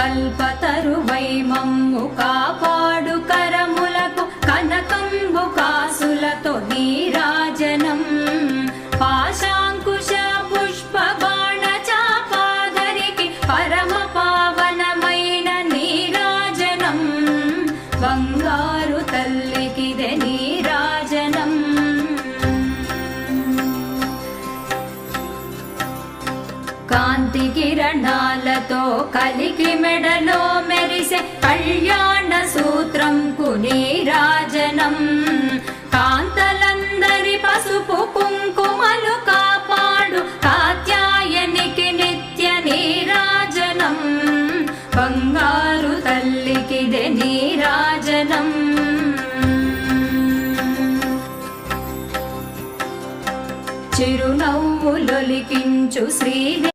కల్పతరువై మమ్ము కాపాడు కరములకు కనకంబు కాసులతో నీరాజనం పాశాంకుశ పుష్ప బాణ చాపాదరికి పరమ పావనమైన నీరాజనం బంగారు తల్లికిదే నీరాజనం కాంతి కిరణాలతో కలికి మెడలో మెరిసే కళ్యాణ సూత్రంకు నీరాజనం కాంతలందరి పసుపు కుంకుమలు కాపాడు కాత్యాయనికి నిత్య నీరాజనం బంగారు తల్లికిదే నీరాజనం చిరునవ్వులొలికించు శ్రీదేవి